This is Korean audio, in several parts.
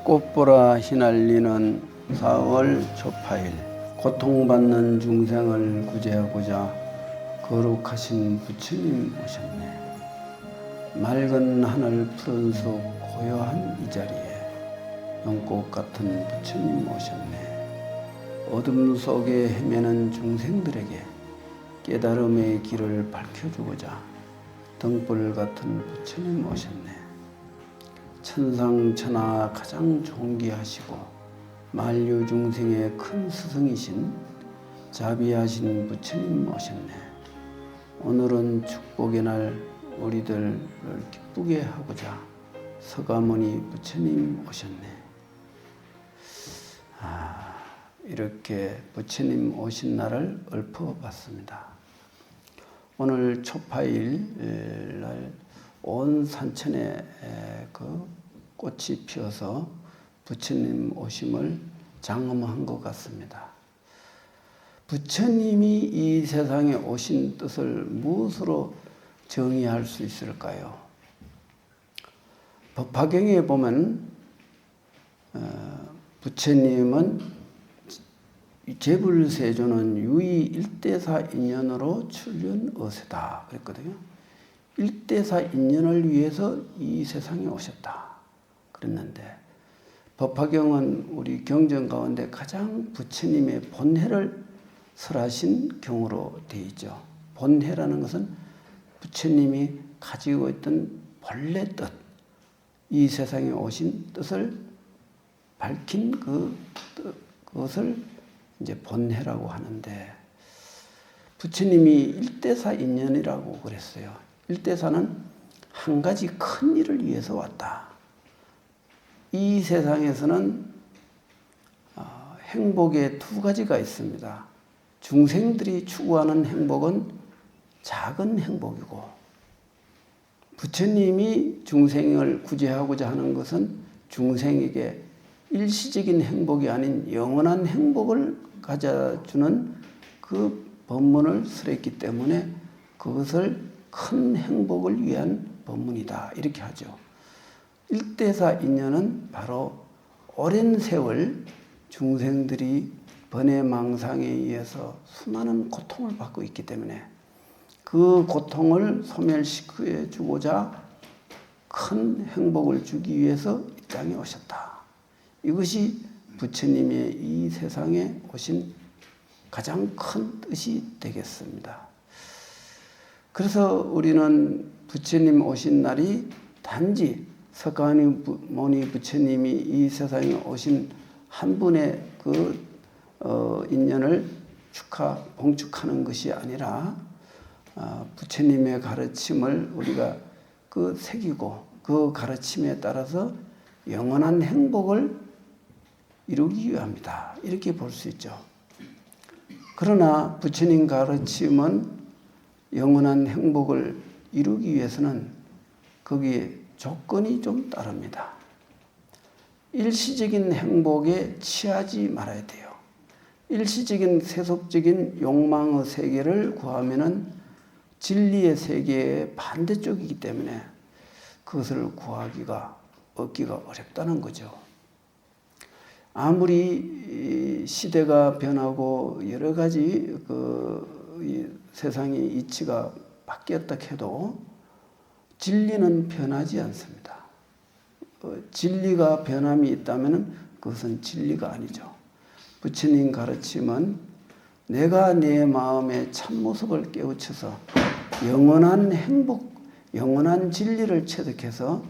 꽃보라 휘날리는 4월 초파일, 고통받는 중생을 구제하고자 거룩하신 부처님 오셨네. 맑은 하늘 푸른 숲 고요한 이 자리에 연꽃 같은 부처님 오셨네. 어둠 속에 헤매는 중생들에게 깨달음의 길을 밝혀주고자 등불 같은 부처님 오셨네. 천상천하 가장 존귀하시고 만류 중생의 큰 스승이신 자비하신 부처님 오셨네. 오늘은 축복의 날 우리들을 기쁘게 하고자 서가모니 부처님 오셨네. 이렇게 부처님 오신 날을 읊어봤습니다. 오늘 초파일 날 온 산천에 그 꽃이 피어서 부처님 오심을 장엄한 것 같습니다. 부처님이 이 세상에 오신 뜻을 무엇으로 정의할 수 있을까요? 법화경에 보면 부처님은 제불세조는 유의 일대사 인연으로 출륜어세다 그랬거든요. 일대사 인연을 위해서 이 세상에 오셨다 그랬는데, 법화경은 우리 경전 가운데 가장 부처님의 본해를 설하신 경으로 되어 있죠. 본해라는 것은 부처님이 가지고 있던 본래 뜻, 이 세상에 오신 뜻을 밝힌 그것을 이제 본해라고 하는데, 부처님이 일대사 인연이라고 그랬어요. 일대사는 한 가지 큰 일을 위해서 왔다. 이 세상에서는 행복의 두 가지가 있습니다. 중생들이 추구하는 행복은 작은 행복이고, 부처님이 중생을 구제하고자 하는 것은 중생에게 일시적인 행복이 아닌 영원한 행복을 가져주는 그 법문을 설했기 때문에 그것을 큰 행복을 위한 법문이다 이렇게 하죠. 일대사 인연은 바로 오랜 세월 중생들이 번뇌망상에 의해서 수많은 고통을 받고 있기 때문에 그 고통을 소멸시켜 주고자 큰 행복을 주기 위해서 이 땅에 오셨다. 이것이 부처님의 이 세상에 오신 가장 큰 뜻이 되겠습니다. 그래서 우리는 부처님 오신 날이 단지 석가모니 부처님이 이 세상에 오신 한 분의 그 인연을 봉축하는 것이 아니라 부처님의 가르침을 우리가 그 새기고 그 가르침에 따라서 영원한 행복을 이루기 위함이다 이렇게 볼 수 있죠. 그러나 부처님 가르침은 영원한 행복을 이루기 위해서는 거기에 조건이 좀 따릅니다. 일시적인 행복에 취하지 말아야 돼요. 일시적인 세속적인 욕망의 세계를 구하면은 진리의 세계의 반대쪽이기 때문에 그것을 얻기가 어렵다는 거죠. 아무리 시대가 변하고 여러 가지 세상의 이치가 바뀌었다 해도 진리는 변하지 않습니다. 진리가 변함이 있다면 그것은 진리가 아니죠. 부처님 가르침은 내가 내 마음의 참모습을 깨우쳐서 영원한 행복, 영원한 진리를 체득해서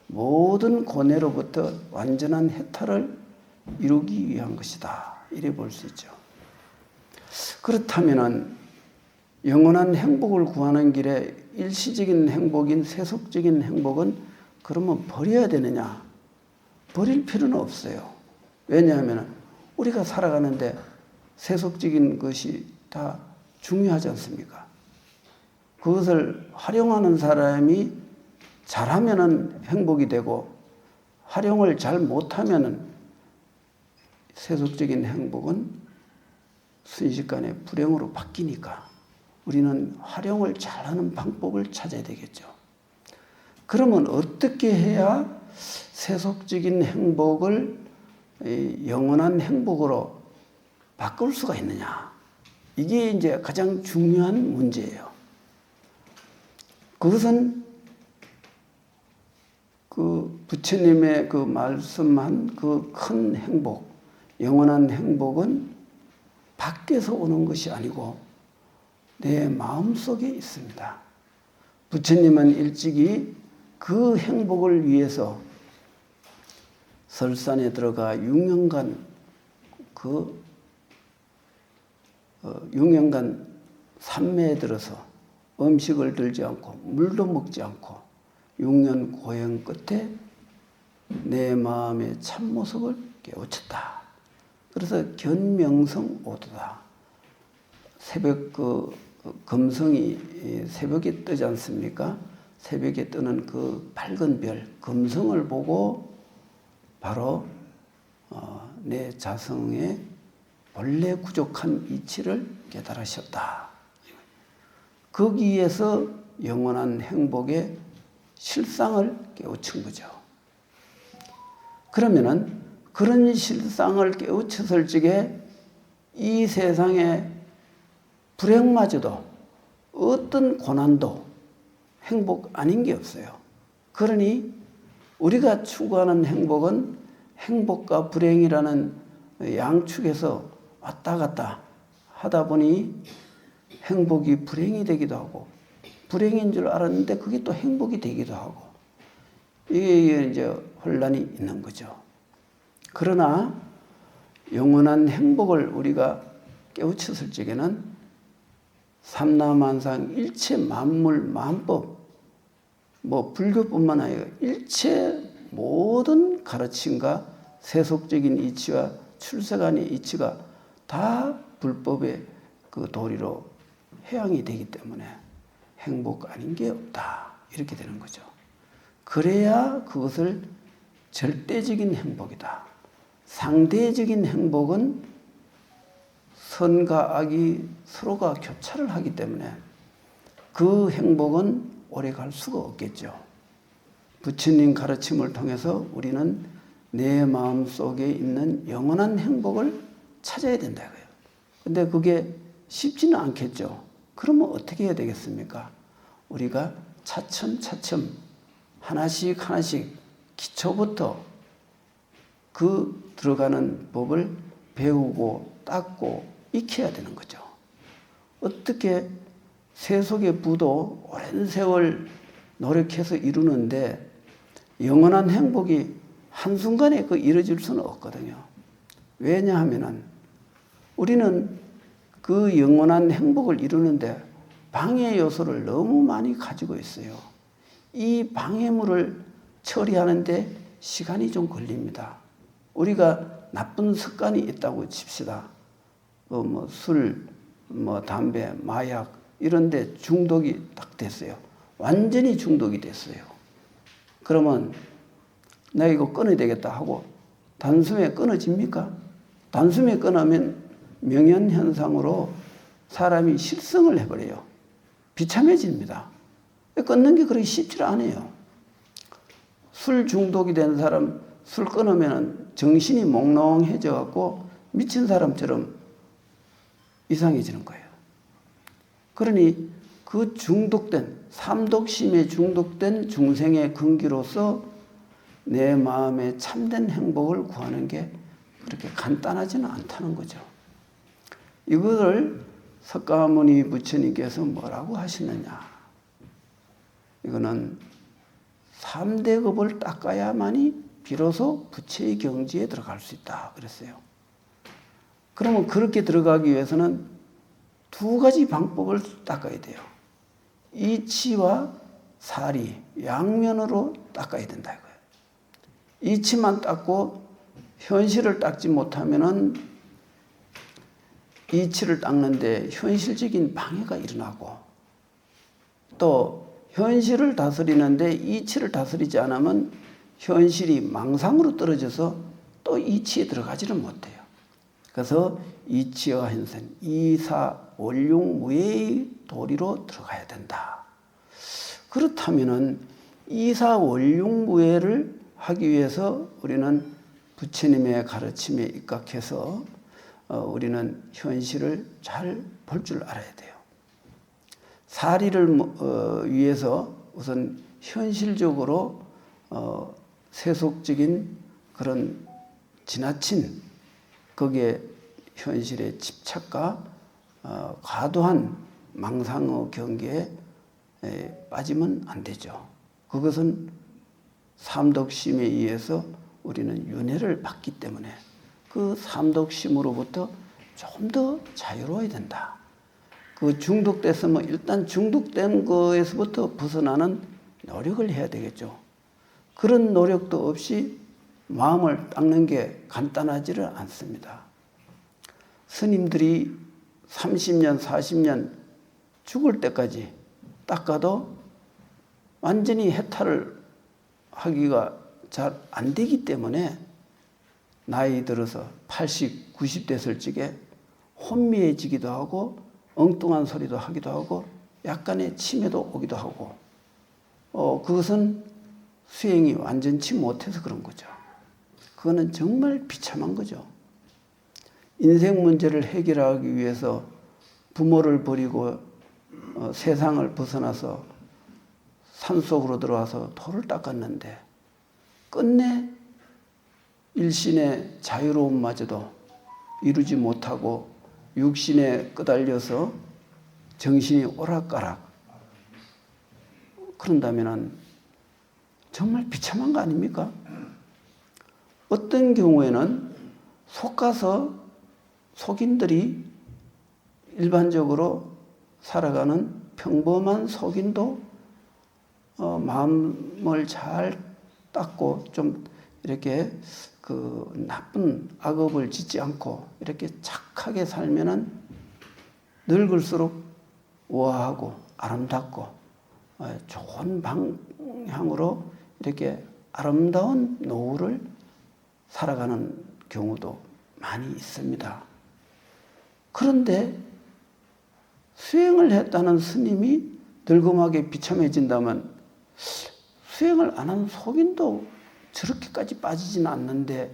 모든 고뇌로부터 완전한 해탈을 이루기 위한 것이다. 이래 볼 수 있죠. 그렇다면은 영원한 행복을 구하는 길에 일시적인 행복인 세속적인 행복은 그러면 버려야 되느냐? 버릴 필요는 없어요. 왜냐하면 우리가 살아가는데 세속적인 것이 다 중요하지 않습니까? 그것을 활용하는 사람이 잘하면은 행복이 되고 활용을 잘 못하면은 세속적인 행복은 순식간에 불행으로 바뀌니까 우리는 활용을 잘하는 방법을 찾아야 되겠죠. 그러면 어떻게 해야 세속적인 행복을 영원한 행복으로 바꿀 수가 있느냐. 이게 이제 가장 중요한 문제예요. 그것은 그 부처님의 그 말씀한 그 큰 행복, 영원한 행복은 밖에서 오는 것이 아니고 내 마음속에 있습니다. 부처님은 일찍이 그 행복을 위해서 설산에 들어가 6년간 6년간 산매에 들어서 음식을 들지 않고 물도 먹지 않고 6년 고행 끝에 내 마음의 참모습을 깨우쳤다. 그래서 견명성 오도다. 새벽 금성이 새벽에 뜨지 않습니까? 새벽에 뜨는 그 밝은 별, 금성을 보고 바로 내 자성의 본래 부족한 이치를 깨달으셨다. 거기에서 영원한 행복의 실상을 깨우친 거죠. 그러면은 그런 실상을 깨우쳤을 적에 이 세상의 불행마저도 어떤 고난도 행복 아닌 게 없어요. 그러니 우리가 추구하는 행복은 행복과 불행이라는 양축에서 왔다 갔다 하다 보니 행복이 불행이 되기도 하고 불행인 줄 알았는데 그게 또 행복이 되기도 하고 이게 이제 혼란이 있는 거죠. 그러나 영원한 행복을 우리가 깨우쳤을 적에는 삼라만상 일체 만물 만법 뭐 불교뿐만 아니라 일체 모든 가르침과 세속적인 이치와 출세간의 이치가 다 불법의 그 도리로 해양이 되기 때문에 행복 아닌 게 없다. 이렇게 되는 거죠. 그래야 그것을 절대적인 행복이다. 상대적인 행복은 선과 악이 서로가 교차를 하기 때문에 그 행복은 오래 갈 수가 없겠죠. 부처님 가르침을 통해서 우리는 내 마음 속에 있는 영원한 행복을 찾아야 된다 이거예요. 근데 그게 쉽지는 않겠죠. 그러면 어떻게 해야 되겠습니까? 우리가 차츰차츰 하나씩 기초부터 그 들어가는 법을 배우고 닦고 익혀야 되는 거죠. 어떻게 세속의 부도 오랜 세월 노력해서 이루는데 영원한 행복이 한순간에 이루어질 수는 없거든요. 왜냐하면은 우리는 그 영원한 행복을 이루는데 방해 요소를 너무 많이 가지고 있어요. 이 방해물을 처리하는데 시간이 좀 걸립니다. 우리가 나쁜 습관이 있다고 칩시다. 술, 담배, 마약 이런 데 중독이 딱 됐어요. 완전히 중독이 됐어요. 그러면 나 이거 끊어야 되겠다 하고 단숨에 끊어집니까? 단숨에 끊으면 명현현상으로 사람이 실성을 해버려요. 비참해집니다. 끊는 게 그렇게 쉽지 않아요. 술 중독이 된 사람 술 끊으면 정신이 몽롱해져 갖고 미친 사람처럼 이상해지는 거예요. 그러니 그 중독된 삼독심에 중독된 중생의 근기로서 내 마음에 참된 행복을 구하는 게 그렇게 간단하지는 않다는 거죠. 이거를 석가모니 부처님께서 뭐라고 하시느냐. 이거는 3대 급을 닦아야만이 비로소 부처의 경지에 들어갈 수 있다 그랬어요. 그러면 그렇게 들어가기 위해서는 2가지 방법을 닦아야 돼요. 이치와 사리, 양면으로 닦아야 된다 이거예요. 이치만 닦고 현실을 닦지 못하면은 이치를 닦는데 현실적인 방해가 일어나고 또 현실을 다스리는데 이치를 다스리지 않으면 현실이 망상으로 떨어져서 또 이치에 들어가지를 못해요. 그래서 이치와 현생, 이사월용무의 도리로 들어가야 된다. 그렇다면은 이사월용무회를 하기 위해서 우리는 부처님의 가르침에 입각해서 우리는 현실을 잘 볼 줄 알아야 돼요. 사리를 위해서 우선 현실적으로 세속적인 그런 지나친 거기에 현실의 집착과 과도한 망상의 경계에 빠지면 안 되죠. 그것은 삼독심에 의해서 우리는 윤회를 받기 때문에 그 삼독심으로부터 좀 더 자유로워야 된다. 그 중독됐으면 일단 중독된 거에서부터 벗어나는 노력을 해야 되겠죠. 그런 노력도 없이 마음을 닦는 게 간단하지를 않습니다. 스님들이 30년, 40년 죽을 때까지 닦아도 완전히 해탈을 하기가 잘 안 되기 때문에 나이 들어서 80, 90 됐을 적에 혼미해지기도 하고 엉뚱한 소리도 하기도 하고 약간의 치매도 오기도 하고 그것은 수행이 완전치 못해서 그런 거죠. 그거는 정말 비참한 거죠. 인생 문제를 해결하기 위해서 부모를 버리고 세상을 벗어나서 산속으로 들어와서 돌을 닦았는데 끝내 일신의 자유로움마저도 이루지 못하고 육신에 끄달려서 정신이 오락가락 그런다면 정말 비참한 거 아닙니까? 어떤 경우에는 속가서 속인들이 일반적으로 살아가는 평범한 속인도 마음을 잘 닦고 좀 이렇게 그 나쁜 악업을 짓지 않고 이렇게 착하게 살면은 늙을수록 우아하고 아름답고 좋은 방향으로 이렇게 아름다운 노후를 살아가는 경우도 많이 있습니다. 그런데 수행을 했다는 스님이 늙음하게 비참해진다면 수행을 안 한 속인도 저렇게까지 빠지지는 않는데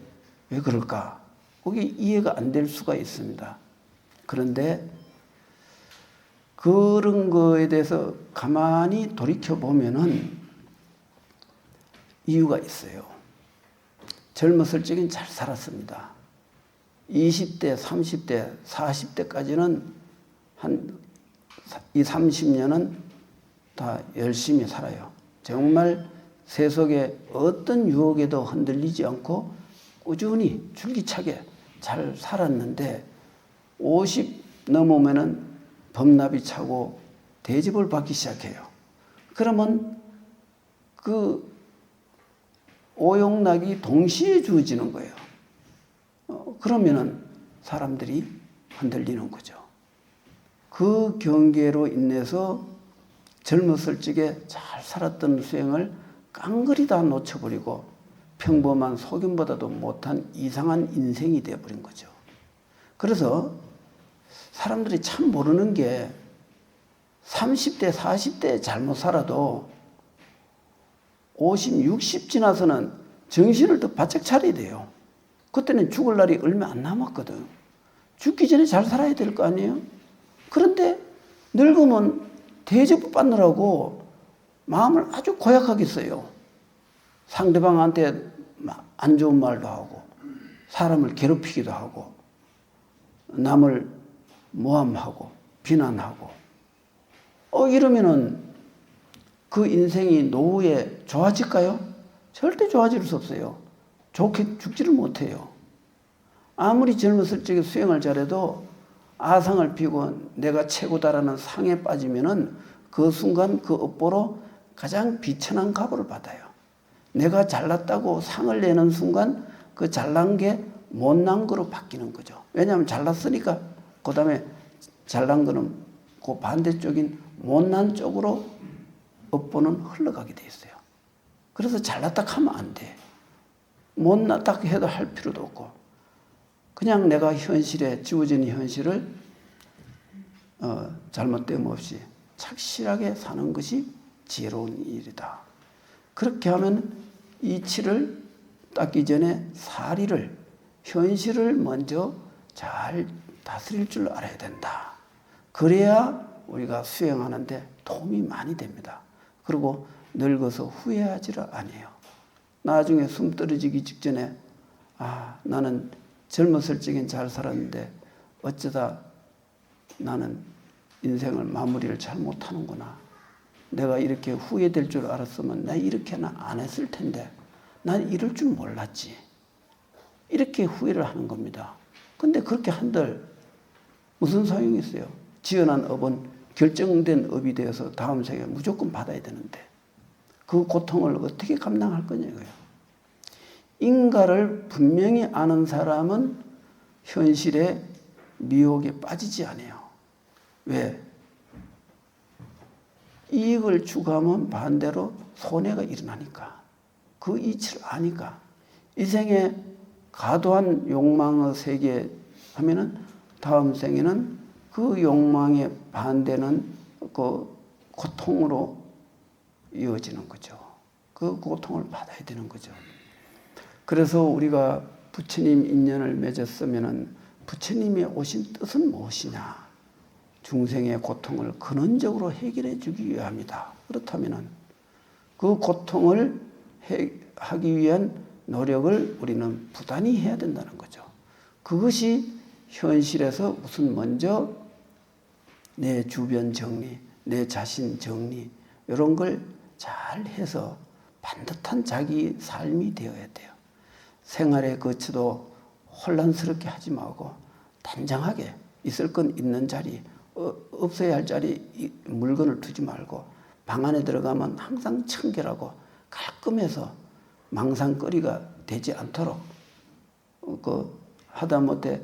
왜 그럴까? 그게 이해가 안 될 수가 있습니다. 그런데 그런 거에 대해서 가만히 돌이켜보면은 이유가 있어요. 젊었을 적엔 잘 살았습니다. 20대, 30대, 40대까지는 한 2, 30년은 다 열심히 살아요. 정말 세속의 어떤 유혹에도 흔들리지 않고 꾸준히 줄기차게 잘 살았는데 50 넘으면은 범납이 차고 대접을 받기 시작해요. 그러면 그 오용락이 동시에 주어지는 거예요. 그러면은 사람들이 흔들리는 거죠. 그 경계로 인해서 젊었을 적에 잘 살았던 수행을 깡그리 다 놓쳐버리고 평범한 속임보다도 못한 이상한 인생이 되어버린 거죠. 그래서 사람들이 참 모르는 게 30대, 40대 잘못 살아도 50, 60 지나서는 정신을 더 바짝 차려야 돼요. 그때는 죽을 날이 얼마 안 남았거든. 죽기 전에 잘 살아야 될 거 아니에요? 그런데 늙으면 대접 받느라고 마음을 아주 고약하게 써요. 상대방한테 안 좋은 말도 하고 사람을 괴롭히기도 하고 남을 모함하고 비난하고 이러면은 그 인생이 노후에 좋아질까요? 절대 좋아질 수 없어요. 좋게 죽지를 못해요. 아무리 젊었을 적에 수행을 잘해도 아상을 피고 내가 최고다라는 상에 빠지면은 그 순간 그 업보로 가장 비천한 값을 받아요. 내가 잘났다고 상을 내는 순간 그 잘난 게 못난 거로 바뀌는 거죠. 왜냐하면 잘났으니까 그 다음에 잘난 거는 그 반대쪽인 못난 쪽으로 업보는 흘러가게 돼 있어요. 그래서 잘났다 하면 안 돼. 못났다 해도 할 필요도 없고 그냥 내가 현실에 주어진 현실을 잘못됨 없이 착실하게 사는 것이 지혜로운 일이다. 그렇게 하면 이치를 닦기 전에 사리를, 현실을 먼저 잘 다스릴 줄 알아야 된다. 그래야 우리가 수행하는데 도움이 많이 됩니다. 그리고 늙어서 후회하지를 아니에요. 나중에 숨 떨어지기 직전에 나는 젊었을 적엔 잘 살았는데 어쩌다 나는 인생을 마무리를 잘 못하는구나. 내가 이렇게 후회될 줄 알았으면 나 이렇게는 안 했을 텐데 난 이럴 줄 몰랐지. 이렇게 후회를 하는 겁니다. 근데 그렇게 한들 무슨 소용이 있어요? 지어난 업은 결정된 업이 되어서 다음 생에 무조건 받아야 되는데 그 고통을 어떻게 감당할 거냐고요. 인가를 분명히 아는 사람은 현실의 미혹에 빠지지 않아요. 왜? 이익을 추구하면 반대로 손해가 일어나니까. 그 이치를 아니까. 이 생에 과도한 욕망의 세계 하면은 다음 생에는 그 욕망에 반대는 그 고통으로 이어지는 거죠. 그 고통을 받아야 되는 거죠. 그래서 우리가 부처님 인연을 맺었으면은 부처님이 오신 뜻은 무엇이냐? 중생의 고통을 근원적으로 해결해 주기 위함이다. 그렇다면은 그 고통을 하기 위한 노력을 우리는 부단히 해야 된다는 거죠. 그것이 현실에서 우선 먼저 내 주변 정리, 내 자신 정리 이런 걸 잘 해서 반듯한 자기 삶이 되어야 돼요. 생활의 거치도 혼란스럽게 하지 말고 단정하게 있을 건 있는 자리, 없어야 할 자리 물건을 두지 말고 방 안에 들어가면 항상 청결하고 깔끔해서 망상거리가 되지 않도록 하다못해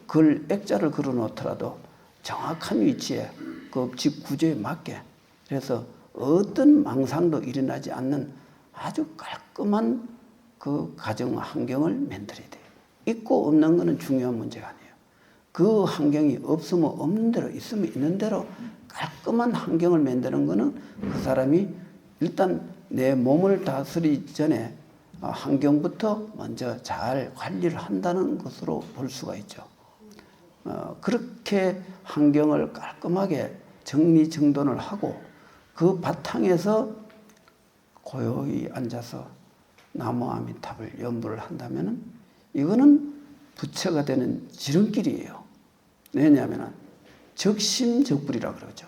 글 액자를 걸어 놓더라도 정확한 위치에 그 집 구조에 맞게 그래서 어떤 망상도 일어나지 않는 아주 깔끔한 그 가정 환경을 만들어야 돼요. 있고 없는 것은 중요한 문제가 아니에요. 그 환경이 없으면 없는 대로 있으면 있는 대로 깔끔한 환경을 만드는 것은 그 사람이 일단 내 몸을 다스리기 전에 환경부터 먼저 잘 관리를 한다는 것으로 볼 수가 있죠. 그렇게 환경을 깔끔하게 정리정돈을 하고 그 바탕에서 고요히 앉아서 나무 아미탑을 연부를 한다면 이거는 부처가 되는 지름길이에요. 왜냐하면 적심적불이라 그러죠.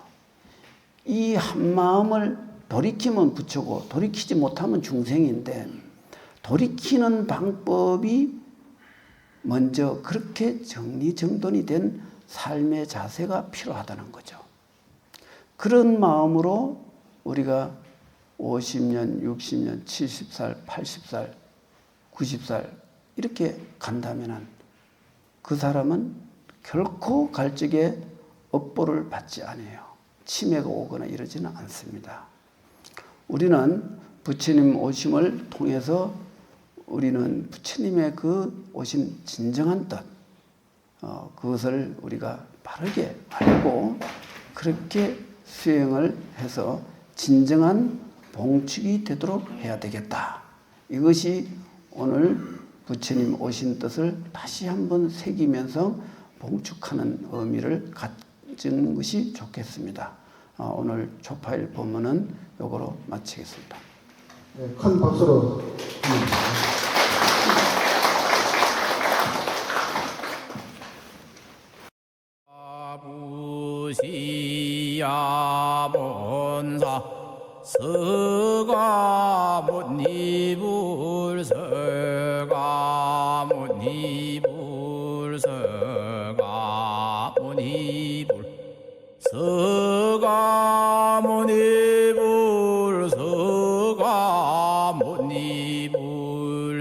이 한마음을 돌이키면 부처고 돌이키지 못하면 중생인데 돌이키는 방법이 먼저 그렇게 정리정돈이 된 삶의 자세가 필요하다는 거죠. 그런 마음으로 우리가 50년, 60년, 70살, 80살, 90살 이렇게 간다면 그 사람은 결코 갈 적에 업보를 받지 않아요. 치매가 오거나 이러지는 않습니다. 우리는 부처님 오심을 통해서 우리는 부처님의 그 오신 진정한 뜻 그것을 우리가 바르게 알고 그렇게 수행을 해서 진정한 봉축이 되도록 해야 되겠다. 이것이 오늘 부처님 오신 뜻을 다시 한번 새기면서 봉축하는 의미를 가진 것이 좋겠습니다. 오늘 초파일 법문은 요거로 마치겠습니다. 네, 큰 박수로 아부시야본사 서가모니불 서가모니불 서가모니불 서가모니불 서가모니불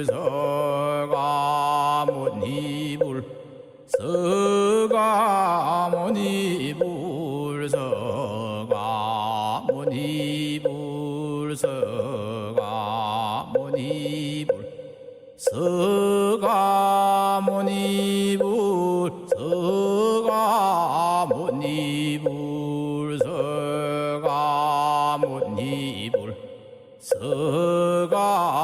서가모니불 서가모니불 서가모니불 서가모니불 서가모니불 서가모니불 서가모니불 서가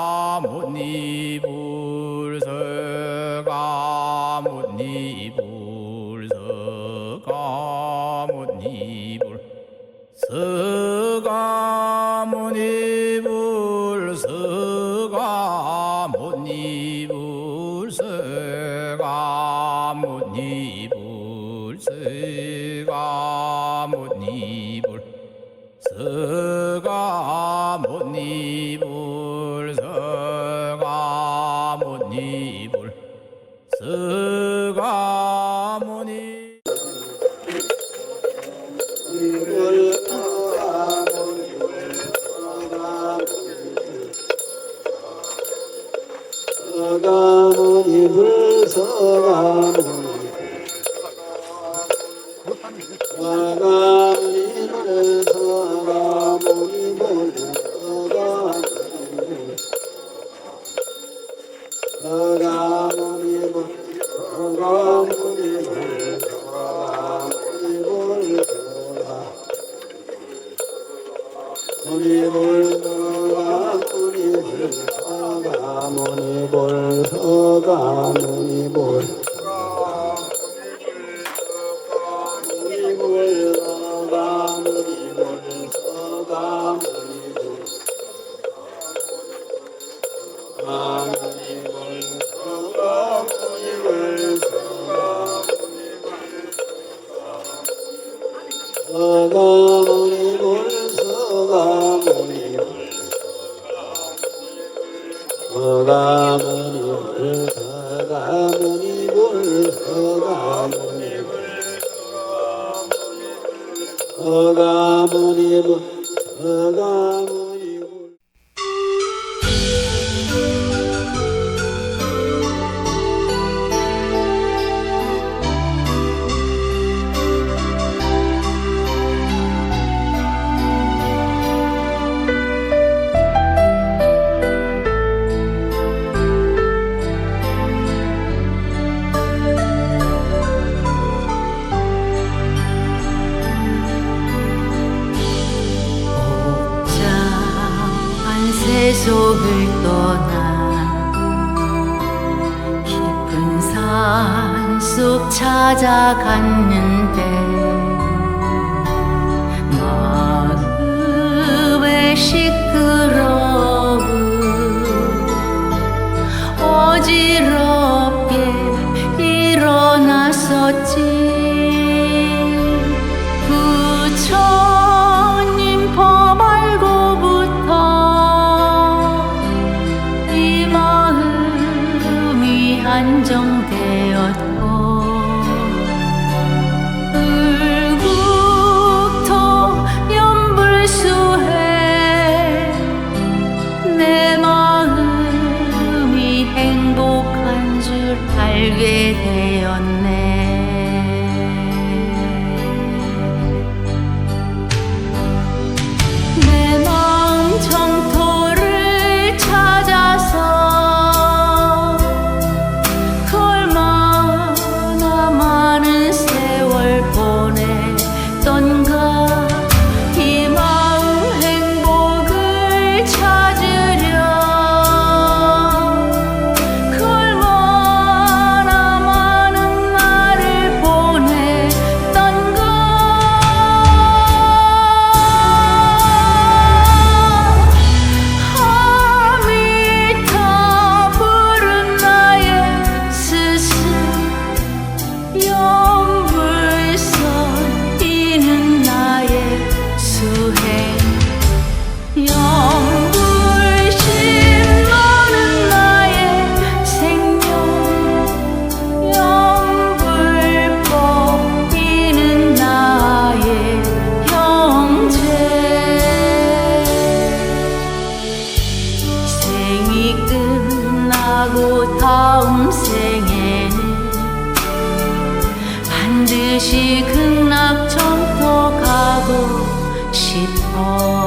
세속을 떠나 깊은 산속 찾아갔는데 마음의 시끄러움 어지럽게 일어났었지. 부처님 범 알고부터 이 마음이 안정되었고 울국토 연불수해 내 마음이 행복한 줄 알게 되었네. 내 마음 정토를 찾아서 얼마나 많은 세월 보냈던가. 이 마음 행복을 찾으려 얼마나 많은 날을 보냈던가. 아미타 부른 나의 스승 연불선 이는 나의 수행 연불심 너는 나의 생명 연불법 이는 나의 형제. 생이 끝나고 다음 생에는 반드시 극락정토 가고 싶어.